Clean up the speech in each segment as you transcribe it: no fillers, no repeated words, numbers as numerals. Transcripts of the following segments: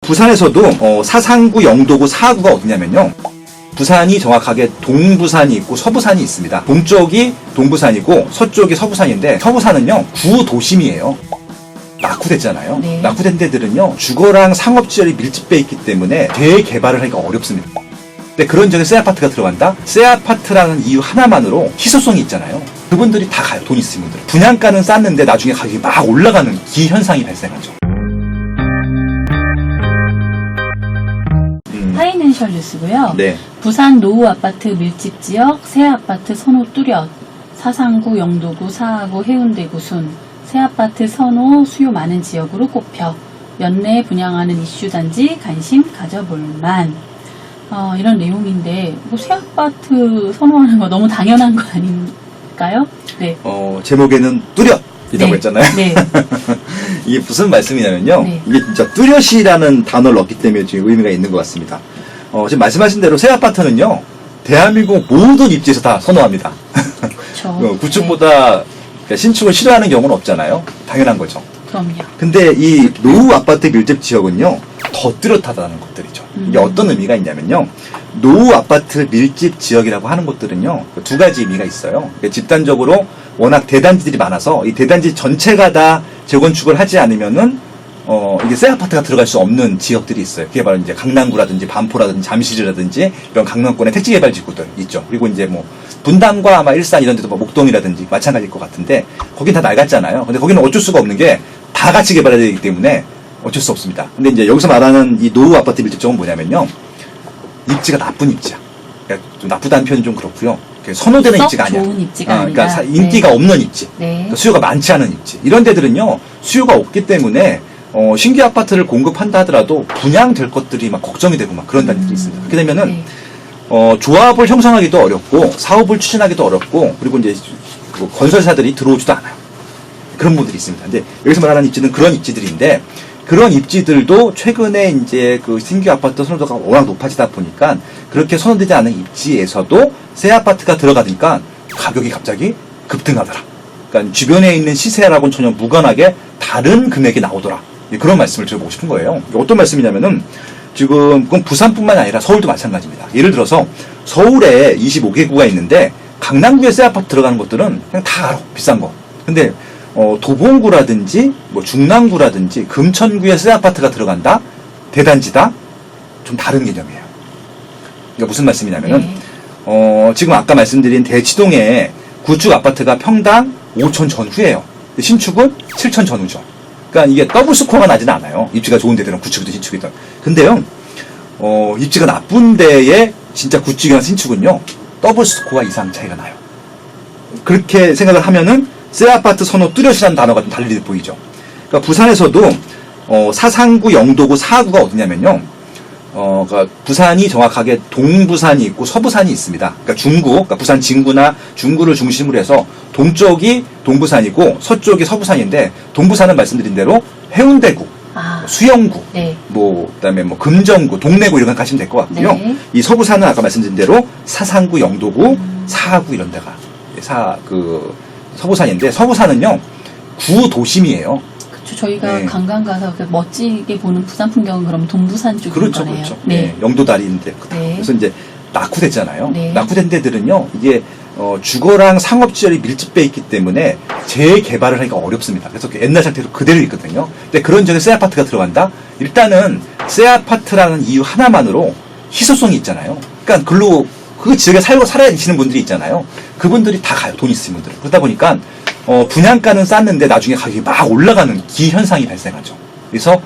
부산에서도 사상구, 영도구, 사구가 어디냐면요. 부산이 정확하게 동부산이 있고 서부산이 있습니다. 동쪽이 동부산이고 서쪽이 서부산인데 서부산은요 구도심이에요. 낙후됐잖아요. 네. 낙후된 데들은요 주거랑 상업지열이 밀집돼 있기 때문에 재개발을 하기가 어렵습니다. 근데 그런 지역에 새 아파트가 들어간다? 새 아파트라는 이유 하나만으로 희소성이 있잖아요. 그분들이 다 가요. 돈 있으신 분들. 분양가는 쌌는데 나중에 가격이 막 올라가는 기현상이 발생하죠. 파이낸셜 뉴스고요. 네. 부산 노후 아파트 밀집 지역 새 아파트 선호 뚜렷. 사상구, 영도구, 사하구, 해운대구 순. 새 아파트 선호 수요 많은 지역으로 꼽혀. 연내 분양하는 이슈 단지 관심 가져볼만. 이런 내용인데 뭐 새 아파트 선호하는 거 너무 당연한 거 아닌가요? 네. 제목에는 뚜렷이라고 네. 했잖아요. 네. 이게 무슨 말씀이냐면요. 네. 이게 진짜 뚜렷이라는 단어를 넣기 때문에 지금 의미가 있는 것 같습니다. 지금 말씀하신 대로 새 아파트는요, 대한민국 모든 입지에서 다 선호합니다. 그렇죠. 구축보다 신축을 싫어하는 경우는 없잖아요. 당연한 거죠. 그럼요. 근데 이 노후 아파트 밀집 지역은요, 더 뚜렷하다는 것들이죠. 이게 어떤 의미가 있냐면요. 노후 아파트 밀집 지역이라고 하는 것들은요, 두 가지 의미가 있어요. 집단적으로 워낙 대단지들이 많아서 이 대단지 전체가 다 재건축을 하지 않으면은 이게 새 아파트가 들어갈 수 없는 지역들이 있어요. 그게 바로 이제 강남구라든지 반포라든지 잠실이라든지 이런 강남권의 택지 개발 지구들 있죠. 그리고 이제 뭐 분당과 아마 일산 이런 데도 뭐 목동이라든지 마찬가지일 것 같은데 거긴 다 낡았잖아요. 근데 거기는 어쩔 수가 없는 게 다 같이 개발해야 되기 때문에 어쩔 수 없습니다. 근데 이제 여기서 말하는 이 노후 아파트 밀집지역은 뭐냐면요. 입지가 나쁜 입지야. 그러니까 좀 나쁘다는 표현은 좀 그렇고요. 선호되는 입지가 아니야. 좋은 입지가 그러니까 아니라. 인기가 없는 입지. 네. 그러니까 수요가 많지 않은 입지. 이런 데들은요. 수요가 없기 때문에 신규 아파트를 공급한다 하더라도 분양될 것들이 막 걱정이 되고 막 그런 단지들이 있습니다. 그렇게 되면은 네. 조합을 형성하기도 어렵고 사업을 추진하기도 어렵고 그리고 이제 건설사들이 들어오지도 않아요. 그런 분들이 있습니다. 근데 여기서 말하는 입지는 그런 입지들인데 그런 입지들도 최근에 이제 그 신규 아파트 선호도가 워낙 높아지다 보니까 그렇게 선호되지 않은 입지에서도 새 아파트가 들어가니까 가격이 갑자기 급등하더라. 그러니까 주변에 있는 시세라고는 전혀 무관하게 다른 금액이 나오더라. 그런 말씀을 드려보고 싶은 거예요. 어떤 말씀이냐면은 지금 그건 부산뿐만 아니라 서울도 마찬가지입니다. 예를 들어서 서울에 25개구가 있는데 강남구에 새 아파트 들어가는 것들은 그냥 다 알아. 비싼 거. 근데 도봉구라든지 뭐 중랑구라든지 금천구에 새 아파트가 들어간다? 대단지다? 좀 다른 개념이에요. 그러니까 무슨 말씀이냐면은 지금 아까 말씀드린 대치동에 구축 아파트가 평당 5천 전후예요. 신축은 7천 전후죠. 그러니까 이게 더블 스코어가 나지는 않아요. 입지가 좋은 데들은 구축이든 신축이든. 근데요, 입지가 나쁜 데에 진짜 구축이나 신축은요, 더블 스코어 이상 차이가 나요. 그렇게 생각을 하면은 새 아파트 선호 뚜렷이라는 단어가 좀 달리 보이죠. 그러니까 부산에서도 사상구, 영도구, 사구가 어디냐면요. 그러니까 부산이 정확하게 동부산이 있고 서부산이 있습니다. 그러니까 중구, 그러니까 부산 진구나 중구를 중심으로 해서 동쪽이 동부산이고 서쪽이 서부산인데 동부산은 말씀드린 대로 해운대구, 수영구, 네. 그다음에 금정구, 동래구 이런 거 가시면 될 것 같고요. 네. 이 서부산은 아까 말씀드린 대로 사상구, 영도구, 사하구 이런 데가 서부산인데 서부산은요 구도심이에요. 그렇죠. 저희가 관광 가서 멋지게 보는 부산 풍경은 그럼 동부산 쪽인 그렇죠, 거네요. 그렇죠. 네. 영도다리인데 네. 그래서 이제 낙후됐잖아요. 네. 낙후된 데들은요 이게 주거랑 상업지열이 밀집돼 있기 때문에 재개발을 하기가 어렵습니다. 그래서 옛날 상태로 그대로 있거든요. 근데 그런 지역에 새 아파트가 들어간다? 일단은 새 아파트라는 이유 하나만으로 희소성이 있잖아요. 그러니까 그 지역에 살아야 되시는 분들이 있잖아요. 그분들이 다 가요. 돈 있으신 분들. 그러다 보니까 분양가는 쌌는데 나중에 가격이 막 올라가는 기현상이 발생하죠. 그래서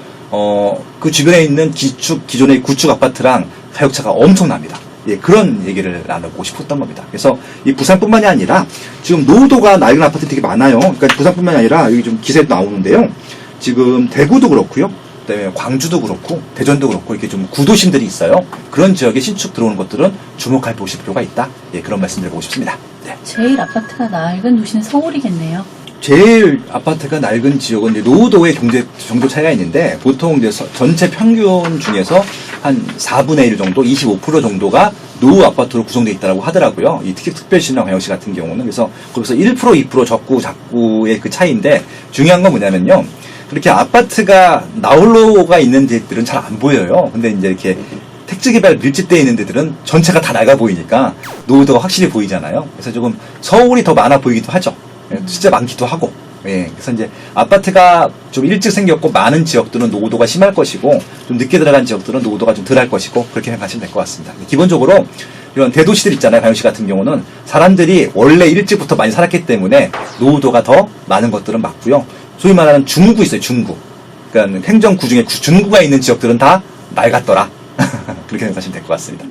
그 주변에 있는 기존의 구축 아파트랑 가격차가 엄청납니다. 예, 그런 얘기를 나누고 싶었던 겁니다. 그래서 이 부산뿐만이 아니라 지금 노후도가 낡은 아파트 되게 많아요. 그러니까 부산뿐만이 아니라 여기 좀 기사에 나오는데요. 지금 대구도 그렇고요. 그다음에 광주도 그렇고 대전도 그렇고 이렇게 좀 구도심들이 있어요. 그런 지역에 신축 들어오는 것들은 주목할 보실 필요가 있다. 예, 그런 말씀드리고 싶습니다. 네. 제일 아파트가 낡은 도시는 서울이겠네요. 제일 아파트가 낡은 지역은 이제 노후도의 정도 차이가 있는데 보통 이제 전체 평균 중에서 한 4분의 1 정도, 25% 정도가 노후 아파트로 구성되어 있다고 하더라고요. 이 특별시나 광역시 같은 경우는. 그래서 거기서 1%, 2% 적구, 작구의 그 차이인데 중요한 건 뭐냐면요. 그렇게 아파트가 나홀로가 있는 데들은 잘 안 보여요. 근데 이제 이렇게 택지개발 밀집되어 있는 데들은 전체가 다 낡아 보이니까 노후도가 확실히 보이잖아요. 그래서 조금 서울이 더 많아 보이기도 하죠. 진짜 많기도 하고. 예, 그래서 이제 아파트가 좀 일찍 생겼고 많은 지역들은 노후도가 심할 것이고 좀 늦게 들어간 지역들은 노후도가 좀 덜 할 것이고 그렇게 생각하시면 될 것 같습니다. 기본적으로 이런 대도시들 있잖아요. 광역시 같은 경우는 사람들이 원래 일찍부터 많이 살았기 때문에 노후도가 더 많은 것들은 맞고요. 소위 말하는 중구 있어요. 중구. 그러니까 행정구 중에 중구가 있는 지역들은 다 낡았더라. 그렇게 생각하시면 될 것 같습니다.